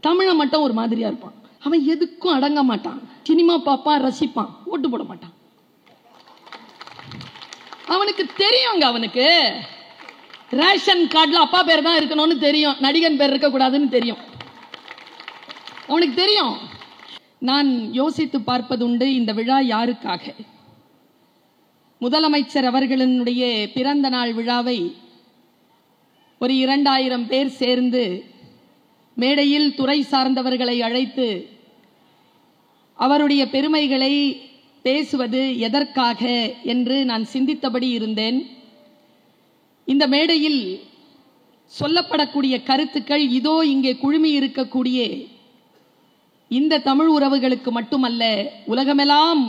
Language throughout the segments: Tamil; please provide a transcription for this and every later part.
தமிழை மட்டும் ஒரு மாதிரியா இருப்பான். அவன் எதுக்கும் அடங்க மாட்டான். சினிமா பார்ப்பான், ரசிப்பான், ஓட்டு போட மாட்டான். அவனுக்கு தெரியுங்க, அவனுக்கு ரேஷன் கார்டுல அப்பா பேர் தான் இருக்கணும்னு தெரியும், நடிகன் பேர் இருக்க கூடாதுன்னு தெரியும். அவனுக்கு தெரியும். நான் யோசித்து பார்ப்பது உண்டு, இந்த விழா யாருக்காக? முதலமைச்சர் அவர்களுடைய பிறந்த நாள் விழாவை ஒரு 2000 பேர் சேர்ந்து மேடையில் துறை சார்ந்தவர்களை அழைத்து அவருடைய பெருமைகளை பேசுவது எதற்காக என்று நான் சிந்தித்தபடி இருந்தேன். இந்த மேடையில் சொல்லப்படக்கூடிய கருத்துக்கள் இதோ இங்கே குழுமி இருக்கக்கூடிய இந்த தமிழ் உறவுகளுக்கு மட்டுமல்ல, உலகமெல்லாம்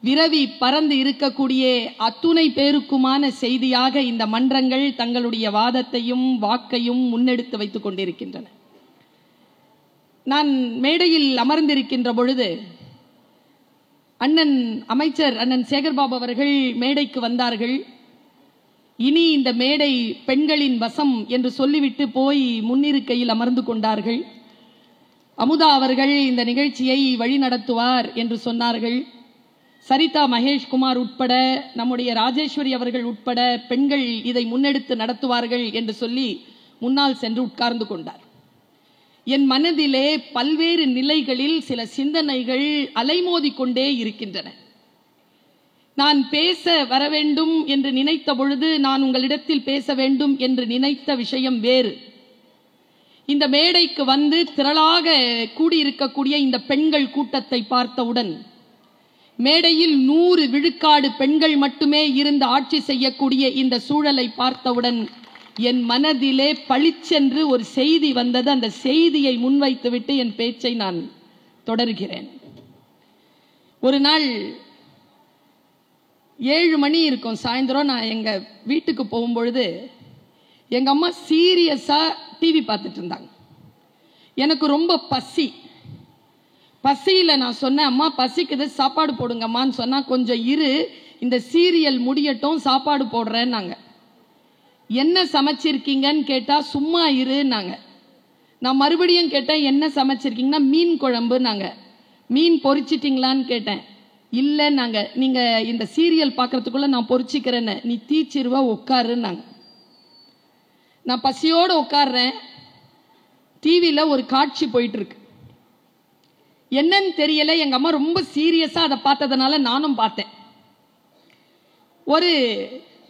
விரவி பறந்து இருக்கக்கூடிய அத்துணை பேருக்குமான செய்தியாக இந்த மன்றங்கள் தங்களுடைய வாதத்தையும் வாக்கையும் முன்னெடுத்து வைத்துக் கொண்டிருக்கின்றன. நான் மேடையில் அமர்ந்திருக்கின்ற பொழுது அமைச்சர் அண்ணன் சேகர்பாபு அவர்கள் மேடைக்கு வந்தார்கள். இனி இந்த மேடை பெண்களின் வசம் என்று சொல்லிவிட்டு போய் முன்னிருக்கையில் அமர்ந்து கொண்டார்கள். அமுதா அவர்கள் இந்த நிகழ்ச்சியை வழிநடத்துவார் என்று சொன்னார்கள். சரிதா மகேஷ்குமார் உட்பட, நம்முடைய ராஜேஸ்வரி அவர்கள் உட்பட பெண்கள் இதை முன்னெடுத்து நடத்துவார்கள் என்று சொல்லி முன்னால் சென்று உட்கார்ந்து கொண்டார். என் மனதிலே பல்வேறு நிலைகளில் சில சிந்தனைகள் அலைமோதி கொண்டே இருக்கின்றன. நான் பேச வர வேண்டும் என்று நினைத்த பொழுது நான் உங்களிடத்தில் பேச வேண்டும் என்று நினைத்த விஷயம் வேறு. இந்த மேடைக்கு வந்து திரளாக கூடியிருக்கக்கூடிய இந்த பெண்கள் கூட்டத்தை பார்த்தவுடன், மேடையில் 100 விழுக்காடு பெண்கள் மட்டுமே இருந்து ஆட்சி செய்யக்கூடிய இந்த சூழலை பார்த்தவுடன் என் மனதிலே பளிச்சென்று ஒரு செய்தி வந்தது. அந்த செய்தியை முன்வைத்துவிட்டு என் பேச்சை நான் தொடர்கிறேன். ஒரு நாள் 7 மணி இருக்கும் சாயந்தரம். நான் எங்க வீட்டுக்கு போகும்பொழுது எங்க அம்மா சீரியஸா டிவி பார்த்துட்டு இருந்தாங்க. எனக்கு ரொம்ப பசியில நான் சொன்னேன், அம்மா பசிக்குது, சாப்பாடு போடுங்கம்மான்னு சொன்னா, கொஞ்சம் இரு, இந்த சீரியல் முடியட்டும், சாப்பாடு போடுறேன்னாங்க. என்ன சமைச்சிருக்கீங்கன்னு கேட்டா சும்மா இருன்னாங்க. நான் மறுபடியும் கேட்டேன், என்ன சமைச்சிருக்கீங்கன்னா மீன் குழம்புனாங்க. மீன் பொரிச்சிட்டீங்களான்னு கேட்டேன். இல்லைன்னாங்க. நீங்க இந்த சீரியல் பார்க்கறதுக்குள்ள நான் பொரிச்சிக்கிறேன்னு, நீ தீச்சிருவா, உட்காருன்னாங்க. நான் பசியோடு உட்கார்றேன். டிவியில் ஒரு காட்சி போயிட்டு இருக்கு. என்னன்னு தெரியல, எங்க அம்மா ரொம்ப சீரியஸா அதை பார்த்ததுனால நானும் பார்த்தேன். ஒரு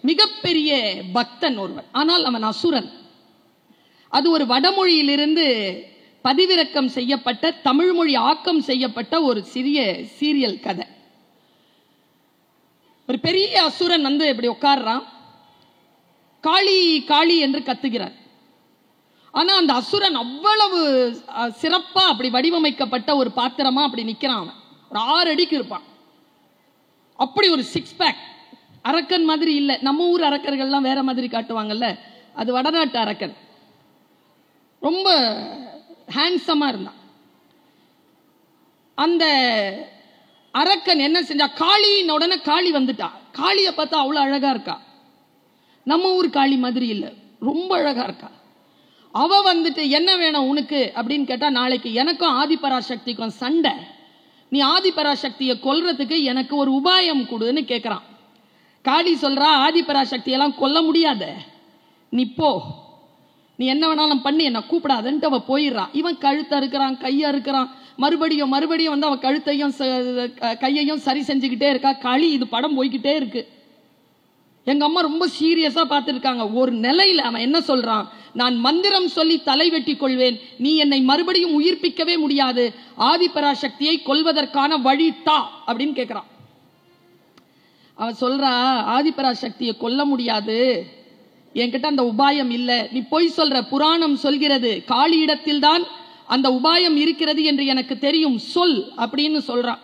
மிகப்பெரிய பக்தன் ஒருவன், ஆனால் அவன் அசுரன். அது ஒரு வடமொழியிலிருந்து பதிவிறக்கம் செய்யப்பட்ட, தமிழ் மொழி ஆக்கம் செய்யப்பட்ட ஒரு சிறிய சீரியல் கதை. ஒரு பெரிய அசுரன் வந்து இப்படி உட்கார்றான், காளி காளி என்று கத்துகிறார். ஆனா அந்த அசுரன் அவ்வளவு சிறப்பா அப்படி வடிவமைக்கப்பட்ட ஒரு பாத்திரமா அப்படி நிக்கிறான். அவன் ஒரு 6 அடிக்கு இருப்பான். அப்படி ஒரு 6 பேக். அரக்கன் மாதிரி இல்லை. நம்ம ஊர் அரக்கர்கள்லாம் வேற மாதிரி காட்டுவாங்கல்ல, அது வடநாட்டு அரக்கன். ரொம்ப ஹேண்ட்ஸமா இருந்தான். அந்த அரக்கன் என்ன செஞ்சா, காளியின் உடனே காளி வந்துட்டா. காளியை பார்த்தா அவ்வளவு அழகா இருக்கா. நம்ம ஊர் காளி மாதிரி இல்லை, ரொம்ப அழகா இருக்கா. அவ வந்துட்டு என்ன வேணும் உனக்கு அப்படின்னு கேட்டா, நாளைக்கு எனக்கும் ஆதிபராசக்திக்கும் சண்டை, நீ ஆதிபராசக்தியை கொல்றதுக்கு எனக்கு ஒரு உபாயம் கொடுன்னு கேட்கிறான். காளி சொல்றா, ஆதிபராசக்தியெல்லாம் கொல்ல முடியாத, நீ போ, நீ என்ன வேணாலும் பண்ணி என்ன கூப்பிடாதன்ட்டு அவ போயிடுறா. இவன் கழுத்தை இருக்கிறான், கையை இருக்கிறான், மறுபடியும் வந்து அவன் கழுத்தையும் கையையும் சரி செஞ்சுக்கிட்டே இருக்கா. காளி இது படம் போய்கிட்டே இருக்கு. எங்க அம்மா ரொம்ப சீரியஸா பார்த்துருக்காங்க. ஒரு நிலையில அவன் என்ன சொல்றான், நான் மந்திரம் சொல்லி தலை வெட்டி கொள்வேன், நீ என்னை மறுபடியும் உயிர்ப்பிக்கவே முடியாது, ஆதிபராசக்தியை கொல்வதற்கான வழி தா அப்படின்னு கேட்கிறான். அவன் சொல்றா, ஆதிபராசக்தியை கொல்ல முடியாது, என்கிட்ட அந்த உபாயம் இல்லை, நீ பொய் சொல்ற, புராணம் சொல்கிறது காளியிடத்தில் தான் அந்த உபாயம் இருக்கிறது என்று எனக்கு தெரியும், சொல் அப்படின்னு சொல்றான்.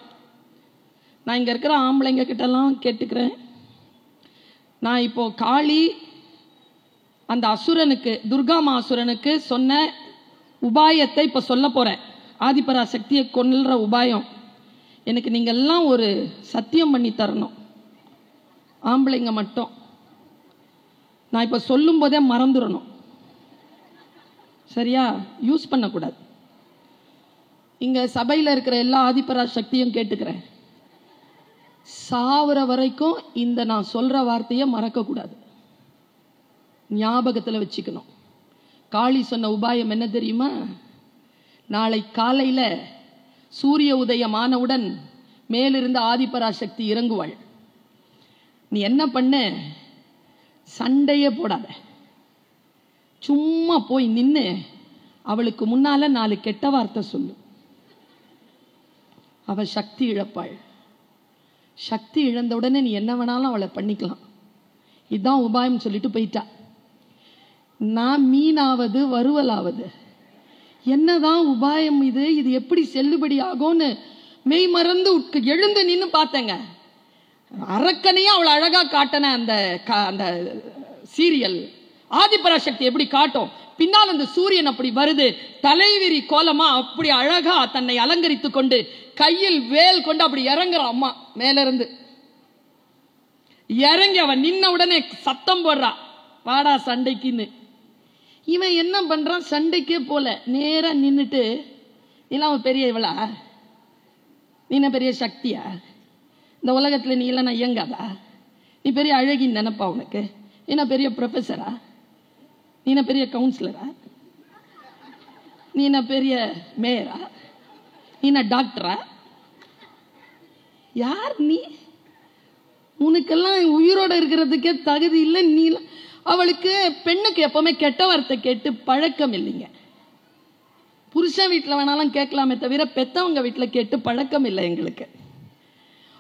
நான் இங்க இருக்கிற ஆம்பளைங்க கிட்ட எல்லாம் கேட்டுக்கிறேன். நான் இப்போ காளி அந்த அசுரனுக்கு, துர்காமா அசுரனுக்கு சொன்ன உபாயத்தை இப்ப சொல்ல போறேன். ஆதிபராசக்தியை கொல்ற உபாயம். எனக்கு நீங்க எல்லாம் ஒரு சத்தியம் பண்ணி தரணும், ஆம்பளைங்க மட்டும். நான் இப்ப சொல்லும் போதே மறந்துடணும், சரியா? யூஸ் பண்ணக்கூடாது. இங்க சபையில் இருக்கிற எல்லா ஆதிபரா சக்தியும் கேட்டுக்கிறேன், சாவர வரைக்கும் இந்த நான் சொல்ற வார்த்தையை மறக்க கூடாது, ஞாபகத்தில் வச்சுக்கணும். காளி சொன்ன உபாயம் என்ன தெரியுமா? நாளை காலையில சூரிய உதயம் ஆனவுடன் மேலிருந்து ஆதிபராசக்தி இறங்குவாள். நீ என்ன பண்ண, சண்டையே போடாத, சும்மா போய் நின்று அவளுக்கு முன்னால 4 கெட்ட வார்த்தை சொல்லு. அவ சக்தி இழப்பாள். சக்தி இழந்த உடனே நீ என்ன வேணாலும் அவளை பண்ணிக்கலாம். இதுதான் உபாயம் சொல்லிட்டு போயிட்டா. நான் மீனாவது வறுவலாவது, என்னதான் உபாயம் இது, இது எப்படி செல்லுபடி ஆகும்னு மெய் மறந்து எழுந்து நின்று பார்த்தேங்க. அரக்கனையும் அவளை அழகா காட்டின அந்த சீரியல் ஆதிபராசக்தி எப்படி காட்டும், பின்னால் அந்த சூரியன் அப்படி வருது, தலைவிரி கோலமா அப்படி அழகா தன்னை அலங்கரித்து கொண்டு கையில் வேல் கொண்டு அப்படி இறங்குற அம்மா மேல இருந்து இறங்கி அவன் நின்ன உடனே சத்தம் போடுறா, வாடா சண்டைக்குன்னு. இவன் என்ன பண்றான், சண்டைக்கே போல நேரா நின்றுட்டு, இல்ல அவன் பெரிய இவளா, நீ என்ன பெரிய சக்தியா, இந்த உலகத்துல நீ இல்லைன்னா இயங்காதா, நீ பெரிய அழகின்னு நினைப்பா, உனக்கு என்ன பெரிய ப்ரொஃபஸரா, நீ என்ன பெரிய கவுன்சிலரா, நீ என்ன பெரிய மேயரா, நீ என்ன டாக்டரா, யார் நீ, உனக்கெல்லாம் உயிரோட இருக்கிறதுக்கே தகுதி இல்லை. நீ அவளுக்கு பெண்ணுக்கு எப்பவுமே கெட்ட வார்த்தை கேட்டு பழக்கம் இல்லைங்க. புருஷன் வீட்டில் வேணாலும் கேட்கலாமே தவிர பெத்தவங்க வீட்டில் கேட்டு பழக்கம் இல்லை எங்களுக்கு.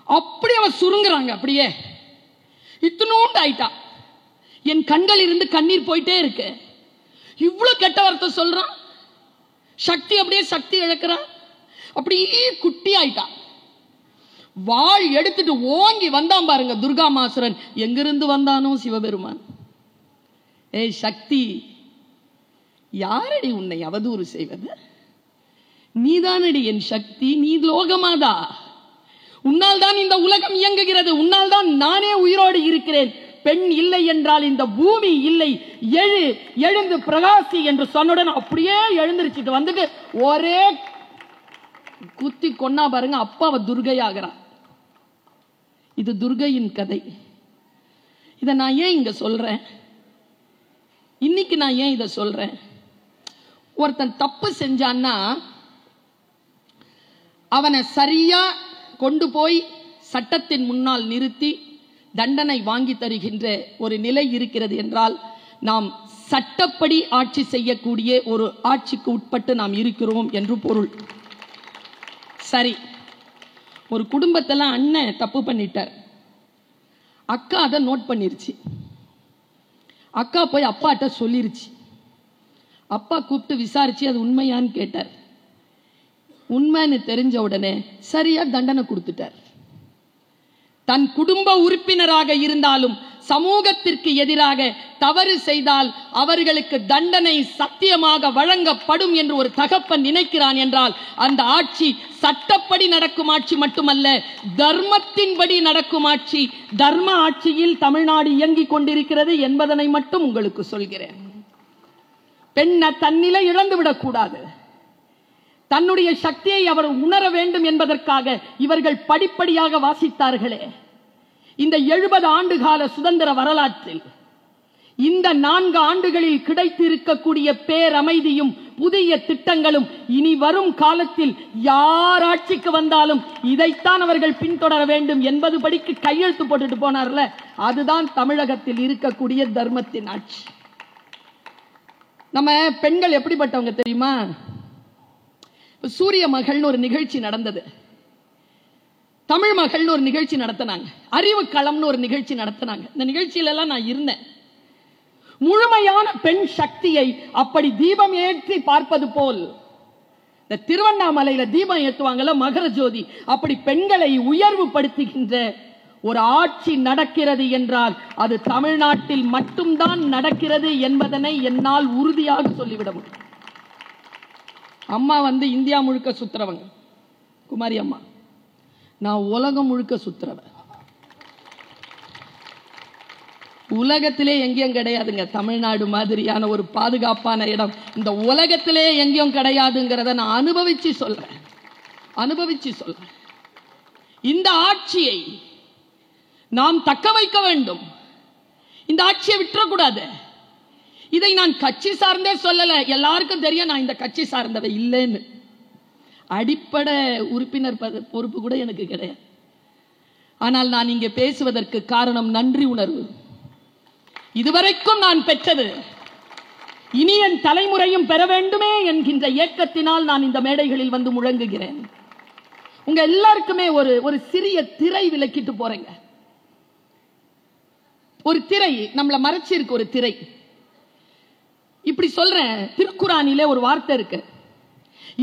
அப்படி அவ சுருங்குறாங்க, அப்படியே இத்தனோண்டு ஆயிட்டா. என் கண்கள் இருந்து கண்ணீர் போயிட்டே இருக்கு. இவ்வளவு கெட்ட வார்த்தை சொல்றான், சக்தி அப்படியே சக்தி இழக்கிறான், அப்படியே குட்டி ஆயிட்டா. வாள் எடுத்துட்டு ஓங்கி வந்தான் பாருங்க துர்கா மாசுரன். எங்கிருந்து வந்தானோ சிவபெருமான். ஏய் சக்தி, யாரடி உன்னை அவதூறு செய்வது, நீதானடி என் சக்தி, நீ லோகமாதா, உன்னால் தான் இந்த உலகம் இயங்குகிறது, உன்னால் தான் நானே உயிரோடு இருக்கிறேன். பெண் இல்லை என்றால் இந்த பூமி இல்லை, எழுந்து பிரகாசி என்று சொன்னுடன் அப்படியே எழுந்திருச்சிட்டு வந்துட்டு ஒரே குத்தி கொன்னா பாருங்க. அப்பா அவ துர்கை ஆகிறான். இது துர்கையின் கதை. இதை நான் ஏன் இங்க சொல்றேன், இன்னைக்கு நான் ஏன் இதை சொல்றேன், ஒருத்தன் தப்பு செஞ்சான்னா அவனை சரியா கொண்டு போய் சட்டத்தின் முன்னால் நிறுத்தி தண்டனை வாங்கி தருகின்ற ஒரு நிலை இருக்கிறது என்றால் நாம் சட்டப்படி ஆட்சி செய்யக்கூடிய ஒரு ஆட்சிக்கு உட்பட்டு நாம் இருக்கிறோம் என்று பொருள். சரி, ஒரு குடும்பத்தில் அண்ணன் தப்பு பண்ணிட்டார், அக்கா அதை நோட் பண்ணிருச்சு, அக்கா போய் அப்பாட்ட சொல்லிருச்சு. அப்பா கூப்பிட்டு விசாரிச்சு அது உண்மையான்னு கேட்டார். உண்மைன்னு தெரிஞ்ச உடனே சரியா தண்டனை கொடுத்துட்டார். தன் குடும்ப உறுப்பினராக இருந்தாலும் சமூகத்திற்கு எதிராக தவறு செய்தால் அவர்களுக்கு தண்டனை சத்தியமாக வழங்கப்படும் என்று ஒரு தகப்பன் நினைக்கிறான் என்றால் அந்த ஆட்சி சட்டப்படி நடக்கும் ஆட்சி மட்டுமல்ல, தர்மத்தின்படி நடக்கும் ஆட்சி. தர்ம ஆட்சியில் தமிழ்நாடு இயங்கிக் கொண்டிருக்கிறது என்பதனை மட்டும் உங்களுக்கு சொல்கிறேன். பெண்ணை தன்னிலை இழந்துவிடக் கூடாது. தன்னுடைய சக்தியை அவர் உணர வேண்டும் என்பதற்காக இவர்கள் படிப்படியாக வாசித்தார்களே. இந்த 70 ஆண்டு கால சுதந்திர வரலாற்றில் இந்த 4 ஆண்டுகளில் கிடைத்து இருக்கக்கூடிய பேரமைதியும் புதிய திட்டங்களும் இனி வரும் காலத்தில் யார் ஆட்சிக்கு வந்தாலும் இதைத்தான் அவர்கள் பின்தொடர வேண்டும் என்பது படிக்கு கையெழுத்து போட்டுட்டு போனார்ல, அதுதான் தமிழகத்தில் இருக்கக்கூடிய தர்மத்தின் ஆட்சி. நம்ம பெண்கள் எப்படிப்பட்டவங்க தெரியுமா? சூரிய மகள்னு ஒரு நிகழ்ச்சி நடந்தது, தமிழ் மகள்னு ஒரு நிகழ்ச்சி நடத்தினாங்க, அறிவு களம்னு ஒரு நிகழ்ச்சி நடத்தினாங்க. இந்த நிகழ்ச்சியில எல்லாம் நான் இருந்தேன். முழுமையான பெண் சக்தியை அப்படி தீபம் ஏற்றி பார்ப்பது போல், இந்த திருவண்ணாமலையில தீபம் ஏற்றுவாங்கல்ல மகர ஜோதி, அப்படி பெண்களை உயர்வு படுத்துகின்ற ஒரு ஆட்சி நடக்கிறது என்றால் அது தமிழ்நாட்டில் மட்டும்தான் நடக்கிறது என்பதனை என்னால் உறுதியாக சொல்லிவிட முடியும். அம்மா இந்தியா முழுக்க சுத்துறவங்க, குமாரி அம்மா. நான் உலகம் முழுக்க சுத்துறவ. உலகத்திலே எங்கேயும் கிடையாதுங்க தமிழ்நாடு மாதிரியான ஒரு பாதுகாப்பான இடம். இந்த உலகத்திலே எங்கேயும் கிடையாதுங்கிறத நான் அனுபவிச்சு சொல்றேன். அனுபவிச்சு சொல்றேன். இந்த ஆட்சியை நாம் தக்க வைக்க வேண்டும். இந்த ஆட்சியை விட்டுறக்கூடாது. இதை நான் கட்சி சார்ந்தே சொல்லல, எல்லாருக்கும் தெரியும் நான் இந்த கட்சி சார்ந்தவை இல்லைன்னு. அடிப்படை உறுப்பினர் பொறுப்பு கூட எனக்கு கிடையாது. ஆனால் நான் இங்கே பேசுவதற்கு காரணம் நன்றி உணர்வு. இதுவரைக்கும் நான் பெற்றது இனி என் தலைமுறையும் பெற வேண்டுமே என்கின்ற ஏக்கத்தினால் நான் இந்த மேடைகளில் வந்து முழங்குகிறேன். உங்க எல்லாருக்குமே ஒரு சிறிய திரை விலக்கிட்டு போறேங்க. ஒரு திரை நம்மள மறைச்சிருக்கு. ஒரு திரை. இப்படி சொல்றேன், திருக்குரானிலே ஒரு வார்த்தை இருக்கு,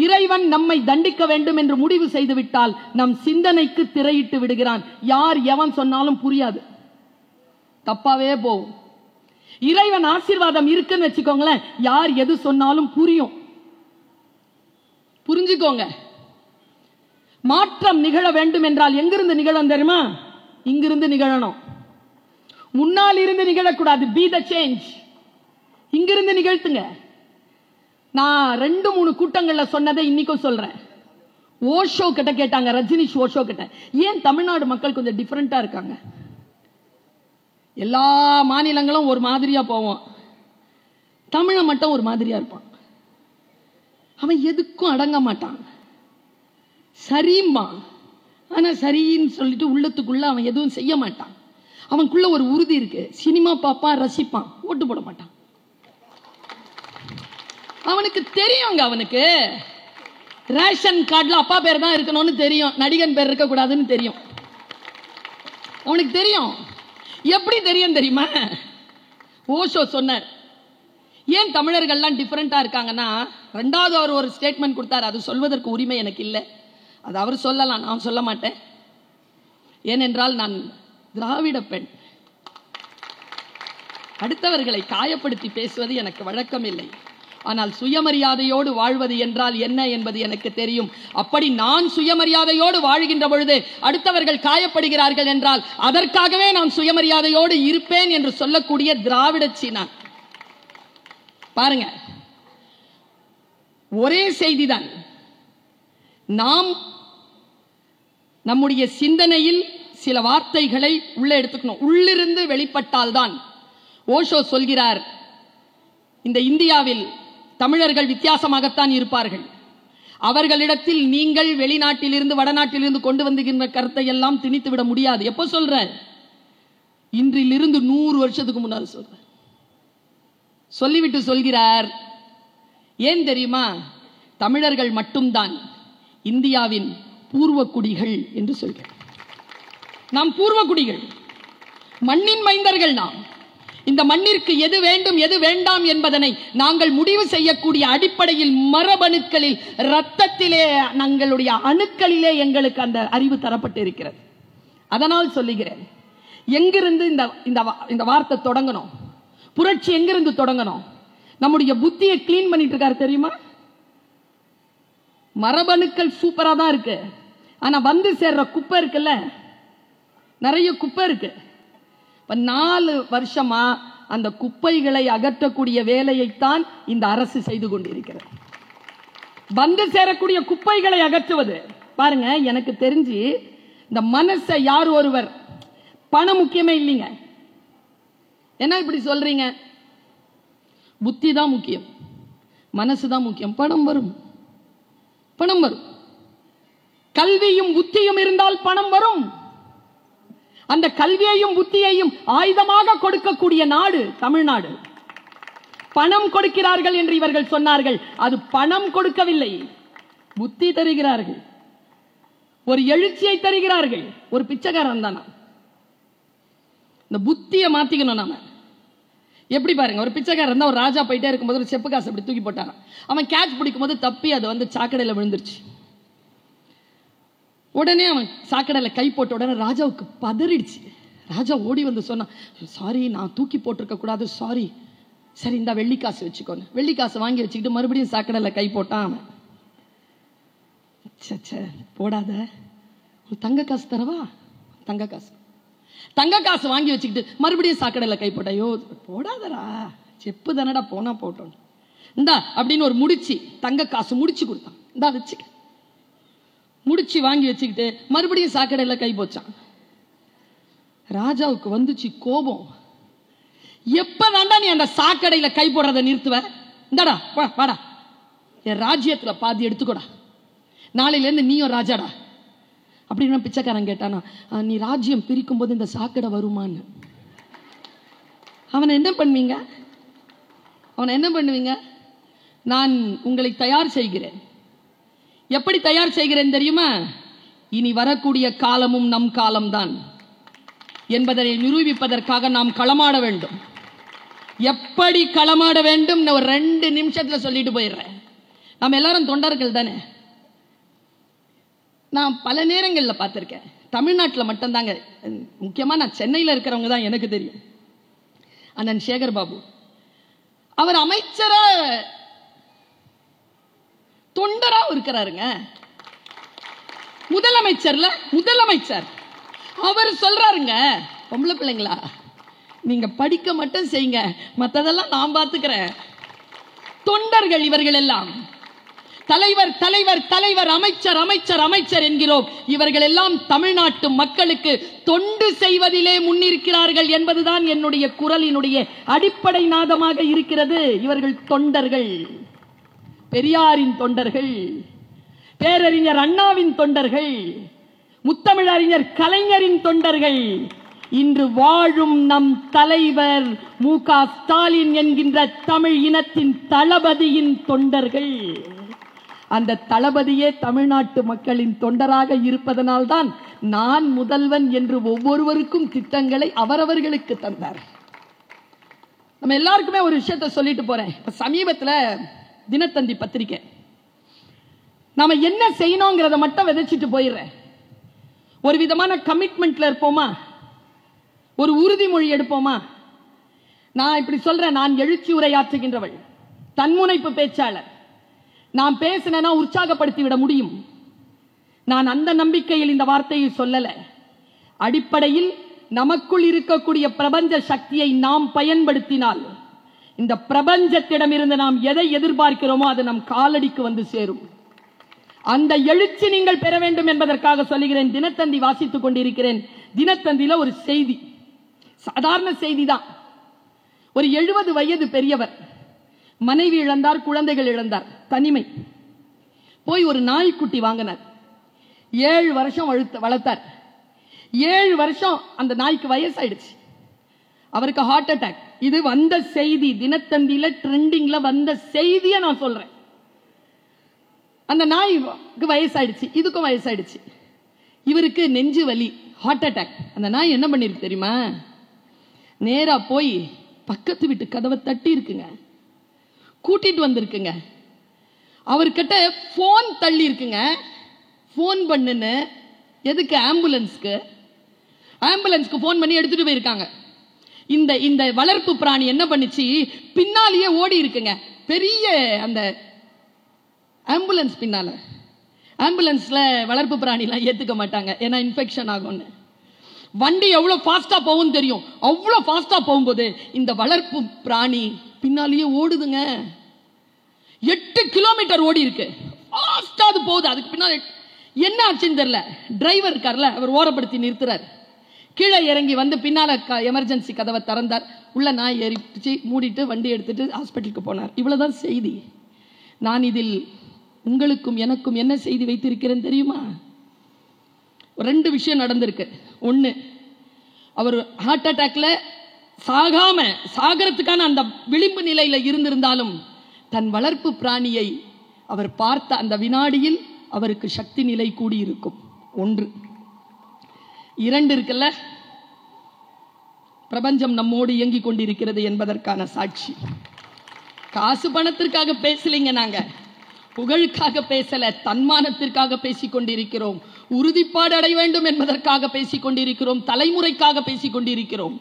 இறைவன் நம்மை தண்டிக்க வேண்டும் என்று முடிவு செய்து விட்டால் நம் சிந்தனைக்கு திரையிட்டு விடுகிறான். யார் எவன் சொன்னாலும் புரியாது, தப்பாவே போகும். இறைவன் ஆசீர்வாதம் இருக்குன்னு வச்சுக்கோங்களேன், யார் எது சொன்னாலும் புரியும். புரிஞ்சுக்கோங்க. மாற்றம் நிகழ வேண்டும் என்றால் எங்கிருந்து நிகழும் தெரியுமா? இங்கிருந்து நிகழணும். முன்னால் இருந்து நிகழக்கூடாது. Be the change. இங்கிருந்து நிகழ்த்துங்க. நான் 2-3 கூட்டங்கள்ல சொன்னதை இன்னைக்கும் சொல்றேன். ஓஷோ கிட்ட கேட்டாங்க, ரஜினிஷ் ஓஷோ கிட்ட, ஏன் தமிழ்நாடு மக்கள் கொஞ்சம் டிஃபரெண்டா இருக்காங்க? எல்லா மாநிலங்களும் ஒரு மாதிரியா போவோம், தமிழ மட்டும் ஒரு மாதிரியா இருப்பான். அவன் எதுக்கும் அடங்க மாட்டான். சரிம்மா, ஆனா சரின்னு சொல்லிட்டு உள்ளத்துக்குள்ள அவன் எதுவும் செய்ய மாட்டான். அவனுக்குள்ள ஒரு உறுதி இருக்கு. சினிமா பாப்பான், ரசிப்பான், ஓட்டு போட மாட்டான். அவனுக்கு தெரியுங்க. அவனுக்கு ரேஷன் கார்டுல அப்பா பேர் தான் இருக்கணும்னு தெரியும், நடிகன் பேர் இருக்க கூடாதுன்னு தெரியும். அவனுக்கு தெரியும். எப்படி தெரியும் தெரியுமா? ஓஷோ சொன்னார், ஏன் தமிழர்கள்லாம் டிஃபரெண்டா இருக்காங்கன்னா, 2வது அவர் ஒரு ஸ்டேட்மெண்ட் கொடுத்தார். அது சொல்வதற்கு உரிமை எனக்கு இல்லை, அது அவர் சொல்லலாம், நான் சொல்ல மாட்டேன். ஏனென்றால் நான் திராவிட பெண். அடுத்தவர்களை காயப்படுத்தி பேசுவது எனக்கு வழக்கம் இல்லை. ஆனால் சுயமரியாதையோடு வாழ்வது என்றால் என்ன என்பது எனக்கு தெரியும். அப்படி நான் சுயமரியாதையோடு வாழ்கின்ற பொழுது அடுத்தவர்கள் காயப்படுகிறார்கள் என்றால் அதற்காகவே நான் சுயமரியாதையோடு இருப்பேன் என்று சொல்லக்கூடிய திராவிடச்சி நான். பாருங்க, ஒரே செய்திதான். நாம் நம்முடைய சிந்தனையில் சில வார்த்தைகளை உள்ள எடுத்துக்கணும். உள்ளிருந்து வெளிப்பட்டால்தான். ஓஷோ சொல்கிறார், இந்த இந்தியாவில் தமிழர்கள் வித்தியாசமாகத்தான் இருப்பார்கள். அவர்களிடத்தில் நீங்கள் வெளிநாட்டிலிருந்து வடநாட்டிலிருந்து கொண்டு வந்துகின்ற கருத்தை எல்லாம் திணித்து விட முடியாது. எப்போ சொல்ற? இன்றிலிருந்து 100 வருஷத்துக்கு முன்னால் சொல்ற. சொல்லிவிட்டு சொல்கிறார், ஏன் தெரியுமா? தமிழர்கள் மட்டும்தான் இந்தியாவின் பூர்வக்குடிகள் என்று சொல்கிறார். நாம் பூர்வக்குடிகள், மண்ணின் மைந்தர்கள். நாம் இந்த மண்ணிற்கு எது வேண்டும் எது வேண்டாம் என்பதனை நாங்கள் முடிவு செய்யக்கூடிய அடிப்படையில் மரபணுக்களில், ரத்தத்திலே, நம்மளுடைய அணுக்களிலே எங்களுக்கு அந்த அறிவு தரப்பட்டு இருக்கிறது. அதனால் சொல்லுகிறேன், எங்கிருந்து இந்த வார்த்தை தொடங்கணும்? புரட்சி எங்கிருந்து தொடங்கணும்? நம்முடைய புத்தியை கிளீன் பண்ணிட்டு இருக்காரு தெரியுமா? மரபணுக்கள் சூப்பரா தான் இருக்கு, ஆனா வந்து சேர்ற குப்பை இருக்குல்ல, நிறைய குப்பை இருக்கு. 4 வருஷமா அந்த குப்பைகளை அகற்றக்கூடிய வேலையைத்தான் இந்த அரசு செய்து கொண்டிருக்கிறது. வந்து சேரக்கூடிய குப்பைகளை அகற்றுவது. பாருங்க, எனக்கு தெரிஞ்சு இந்த மனசை யார் ஒருவர், பணம் முக்கியமே இல்லைங்க. என்ன இப்படி சொல்றீங்க? புத்தி தான் முக்கியம், மனசு தான் முக்கியம். பணம் வரும், பணம் வரும். கல்வியும் புத்தியும் இருந்தால் பணம் வரும். அந்த கல்வியையும் புத்தியையும் ஆயுதமாக கொடுக்கக்கூடிய நாடு தமிழ்நாடு. பணம் கொடுக்கிறார்கள் என்று இவர்கள் சொன்னார்கள். அது பணம் கொடுக்கவில்லை, புத்தி தருகிறார்கள், ஒரு எழுச்சியை தருகிறார்கள். ஒரு பிச்சைக்காரன் தான். இந்த புத்தியை மாத்திக்கணும் நாம. எப்படி பாருங்க, ஒரு பிச்சைக்காரன் தான், ஒரு ராஜா போயிட்டே இருக்கும்போது ஒரு செப்பு காசு அப்படி தூக்கி போட்டாரான். அவன் கேட்ச் பிடிக்கும் போது தப்பி அது வந்து சாக்கடையில் விழுந்துருச்சு. உடனே அவன் சாக்கடையில் கை போட்ட உடனே ராஜாவுக்கு பதறிடுச்சு. ராஜா ஓடி வந்து சொன்னான், சாரி, நான் தூக்கி போட்டிருக்க கூடாது, சாரி. சரி, இந்த வெள்ளிக்காசு வச்சுக்கோங்க. வெள்ளிக்காசு வாங்கி வச்சுக்கிட்டு மறுபடியும் சாக்கடையில் கை போட்டான் அவன். போடாத, தங்க காசு தரவா? தங்க காசு வாங்கி வச்சுக்கிட்டு மறுபடியும் சாக்கடையில் கை போட்டா. ஐயோ போடாதரா, செப்பு தானடா, போனா போட்டோம், இந்தா அப்படின்னு ஒரு முடிச்சு, தங்க காசு முடிச்சு கொடுத்தான். இந்தா வச்சுக்க. முடிச்சு வாங்கி வச்சுக்கிட்டு மறுபடியும் சாக்கடையில் கை போச்சான். ராஜாவுக்கு வந்துச்சு கோபம். எப்பதாண்டா நீ அந்த சாக்கடையில கை போடுறத நிறுத்துவ? இந்தாடா வாடா, என் ராஜ்யத்துல பாதி எடுத்துக்கோடா, நாளையில இருந்து நீயும் ராஜாடா அப்படின்னு பிச்சைக்காரன் கேட்டானா, நீ ராஜ்யம் பிரிக்கும் போது இந்த சாக்கடை வருமான்னு. அவனை என்ன பண்ணுவீங்க? நான் உங்களை தயார் செய்கிறேன். எப்படி தயார் செய்கிறேன் தெரியுமா? இனி வரக்கூடிய காலமும் நம் காலம்தான் என்பதை நிரூபிப்பதற்காக நாம் களமாட வேண்டும். எப்படி களமாட வேண்டும் ஒரு 2 நிமிஷத்துல சொல்லிட்டு போயிடுறேன். நம்ம எல்லாரும் தொண்டர்கள் தானே. நான் பல நேரங்களில் பார்த்திருக்கேன். தமிழ்நாட்டில் மட்டும்தாங்க, முக்கியமா நான் சென்னையில் இருக்கிறவங்க தான் எனக்கு தெரியும். அண்ணன் சேகர் பாபு அவர் அமைச்சரா தொண்டரா இருக்கிறாருங்க. முதலமைச்சர் அவர் சொல்றாருங்க, பொம்பளை பிள்ளைங்களா நீங்க படிக்க மட்டும் செய்யுங்க, மற்றதெல்லாம் நான் பார்த்துக்கிறேன். தொண்டர்கள் இவர்கள் எல்லாம் தலைவர் தலைவர் தலைவர், அமைச்சர் அமைச்சர் அமைச்சர் என்கிறோம். இவர்கள் எல்லாம் தமிழ்நாட்டு மக்களுக்கு தொண்டு செய்வதிலே முன்னிருக்கிறார்கள் என்பதுதான் என்னுடைய குரலினுடைய அடிப்படை நாதமாக இருக்கிறது. இவர்கள் தொண்டர்கள், பெரியாரின் தொண்டர்கள், பேரறிஞர் அண்ணாவின் தொண்டர்கள், முத்தமிழறிஞர் கலைஞரின் தொண்டர்கள், இன்று வாழும் நம் தலைவர் மு.க. ஸ்டாலின் என்கின்ற தமிழ் இனத்தின் தளபதியின் தொண்டர்கள். அந்த தளபதியே தமிழ்நாட்டு மக்களின் தொண்டராக இருப்பதனால்தான் நான் முதல்வன் என்று ஒவ்வொருவருக்கும் திட்டங்களை அவரவர்களுக்கு தந்தார். நம்ம எல்லாருக்குமே ஒரு விஷயத்தை சொல்லிட்டு போறேன். சமீபத்தில் தினத்தந்தி பத்திரிகை நாம என்ன செய்யணுங்கிறத மட்டும் விதைச்சிட்டு போயிடுறேன். ஒரு விதமான கமிட்மெண்ட்ல இருப்போமா, ஒரு உறுதிமொழி எடுப்போமா? நான் இப்படி சொல்றேன், நான் எழுச்சி உரையாற்றுகின்றவள், தன்முனைப்பு பேச்சாளர். நான் பேசினா உற்சாகப்படுத்தி விட முடியும். நான் அந்த நம்பிக்கையில் இந்த வார்த்தையை சொல்லல. அடிப்படையில் நமக்குள் இருக்கக்கூடிய பிரபஞ்ச சக்தியை நாம் பயன்படுத்தினால் இந்த பிரபஞ்சத்திடமிருந்து நாம் எதை எதிர்பார்க்கிறோமோ அது நம் காலடிக்கு வந்து சேரும். அந்த எழுச்சி நீங்கள் பெற வேண்டும் என்பதற்காக சொல்லுகிறேன். தினத்தந்தி வாசித்துக் கொண்டிருக்கிறேன். தினத்தந்தியில ஒரு செய்தி, சாதாரண செய்தி தான். ஒரு 70 வயது பெரியவர், மனைவி இழந்தார், குழந்தைகள் இழந்தார், தனிமை. போய் ஒரு நாய்க்குட்டி வாங்கினார். 7 வருஷம் வளர்த்தார். 7 வருஷம் அந்த நாய்க்கு வயசாயிடுச்சு. அவருக்கு ஹார்ட் அட்டாக். இது வந்த செய்தி, தினத்தந்தியில ட்ரெண்டிங்ல வந்த செய்தியை நான் சொல்றேன். அந்த நாய்க்கு வயசாயிடுச்சு, இதுக்கும் வயசாயிடுச்சு. இவருக்கு நெஞ்சு வலி, ஹார்ட் அட்டாக். அந்த நாய் என்ன பண்ணிருக்கு தெரியுமா? நேரா போய் பக்கத்து வீட்டு கதவை தட்டி இருக்குங்க, கூட்டிட்டு வந்திருக்குங்க. அவர்கிட்ட போன் தள்ளி இருக்குங்க, போன் பண்ணுன்னு. எதுக்கு? ஆம்புலன்ஸ்க்கு போன் பண்ணி எடுத்துட்டு போயிருக்காங்க. இந்த வளர்ப்பு பிராணி என்ன பண்ணிச்சு, பின்னாலேயே ஓடி இருக்குங்க. பெரிய அந்த ஆம்புலன்ஸ் பின்னால. ஆம்புலன்ஸ்ல வளர்ப்பு பிராணிலாம் ஏத்துக்க மாட்டாங்க, ஏன்னா இன்ஃபெக்ஷன் ஆகும்னு. வண்டி எவ்வளவு ஃபாஸ்டா போகும் தெரியும். அவ்வளவு ஃபாஸ்டா போகும்போது இந்த வளர்ப்பு பிராணி பின்னாலேயே ஓடுதுங்க. 8 கிலோமீட்டர் ஓடி இருக்கு, ஃபாஸ்டா அது போகுது. அதுக்கு பின்னால என்ன ஆச்சுன்னு தெரியல. டிரைவர் இருக்கார்ல, அவர் ஓரப்படுத்தி நிறுத்துறார். கீழே இறங்கி வந்து பின்னால எமர்ஜென்சி கதவை திறந்தார். உள்ள நாய் ஏறிச்சு, மூடிட்டு வண்டி எடுத்துட்டு ஹாஸ்பிட்டலுக்கு போனார். இவ்வளவுதான் செய்தி. நான் இதில் உங்களுக்கும் எனக்கும் என்ன செய்தி வைத்திருக்கிறேன் தெரியுமா? 2 விஷயம் நடந்திருக்கு. ஒன்று, அவர் ஹார்ட் அட்டாக்ல சாகரத்துக்கான அந்த விளிம்பு நிலையில இருந்திருந்தாலும் தன் வளர்ப்பு பிராணியை அவர் பார்த்த அந்த வினாடியில் அவருக்கு சக்தி நிலை கூடி இருக்கும். 1. 2 இருக்குல்ல, பிரபஞ்சம் நம்மோடு இயங்கிக் கொண்டிருக்கிறது என்பதற்கான சாட்சி. காசு பணத்திற்காக பேசலைங்க, நாங்க புகழுக்காக பேசல, தன்மானத்திற்காக பேசிக் கொண்டிருக்கிறோம். உறுதிப்பாடு அடைய வேண்டும் என்பதற்காக பேசிக் கொண்டிருக்கிறோம். தலைமுறைக்காக பேசிக் கொண்டிருக்கிறோம்.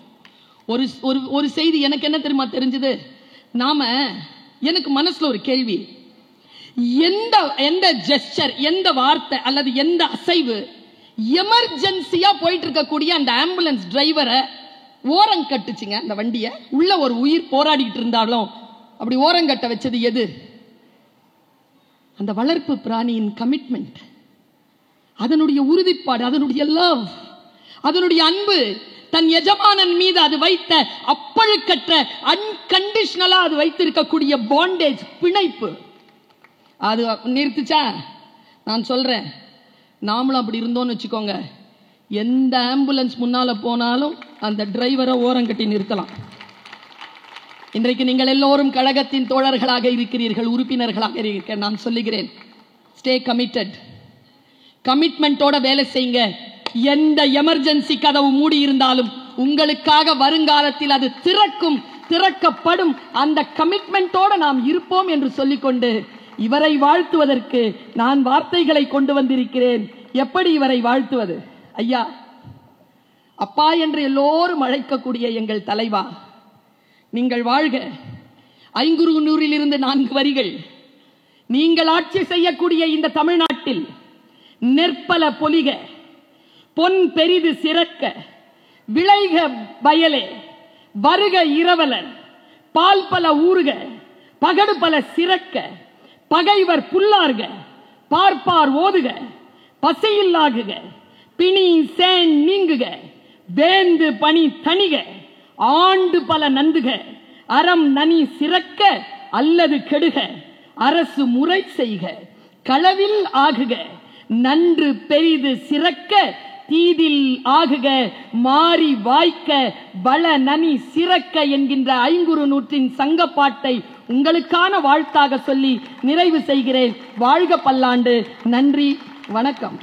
ஒரு செய்தி எனக்கு என்ன தெரியுமா தெரிஞ்சது? எனக்கு மனசுல ஒரு கேள்வி, எந்த ஜெஸ்டர், எந்த வார்த்தை அல்லது எந்த அசைவு எமர்ஜென்சியா போயிட்டு இருக்கக்கூடிய அந்த ஆம்புலன்ஸ் டிரைவரை ஓரம் கட்டுச்சுங்க? அந்த வண்டியை உள்ள ஒரு உயிர் போராடிட்டு இருந்தாலும் அப்படி ஓரங்கட்ட வச்சது எது? அந்த வளர்ப்பு பிராணியின் கமிட்மெண்ட். அதனுடைய உறுதிப்பாடு, அதனுடைய லவ், அதனுடைய அன்பு, தன் எஜமானன் மீது அது வைத்த அப்பழுக்கற்ற அன்கண்டிஷனலா அது வைத்திருக்கக்கூடிய பாண்டேஜ், பிணைப்பு, அது நிறுத்துச்சா? நான் சொல்றேன், நாமளும் அப்படி இருந்தோம்னு வச்சுக்கோங்க, எந்த ஆம்புலன்ஸ் முன்னால போனாலும் அந்த டிரைவரை ஓரங்கட்டி நிறுத்தலாம். இன்றைக்கு நீங்கள் எல்லோரும் கழகத்தின் தோழர்களாக இருக்கிறீர்கள், உறுப்பினர்களாக இருக்கிற நான் சொல்லுகிறேன், ஸ்டே கமிட்டட். கமிட்மெண்டோட வேலை செய்யுங்க. எந்த எமர்ஜென்சி கதவு மூடி இருந்தாலும் உங்களுக்காக வருங்காலத்தில் அது திறக்கப்படும். அந்த கமிட்மெண்டோட நாம் இருப்போம் என்று சொல்லிக்கொண்டு இவரை வாழ்த்துவதற்கு நான் வார்த்தைகளை கொண்டு வந்திருக்கிறேன். எப்படி இவரை வாழ்த்துவது? ஐயா, அப்பா என்று எல்லோரும் அழைக்கக்கூடிய எங்கள் தலைவா, நீங்கள் வாழ்க. ஐங்குறுநூறிலிருந்து 4 வரிகள். நீங்கள் ஆட்சி செய்யக்கூடிய இந்த தமிழ்நாட்டில் நெற்பல பொலிக, பொன் பெரிது சிறக்க, விளைக வயலே, வருக இரவலர், பால் பல ஊறுக, பகடு பல சிறக்க, பகைவர் புல்லார்க, பார்ப்பார் ஓதுக, பசையில்லாகுக, பிணி சேன் நீங்குக, வேந்து பணி தணிக, ஆண்டு பல நந்துக, அறம் நனி சிறக்க அல்லது கெடுக, அரசு முறை செய்க, களவில் ஆகுக, நன்று பெரிது சிறக்க, தீதில் ஆகுக, மாறி வாய்க்க, வள நனி சிறக்க என்கின்ற 500 சங்கப்பாட்டை உங்களுக்கான வாழ்த்தாக சொல்லி நிறைவு செய்கிறேன். வாழ்க பல்லாண்டு. நன்றி, வணக்கம்.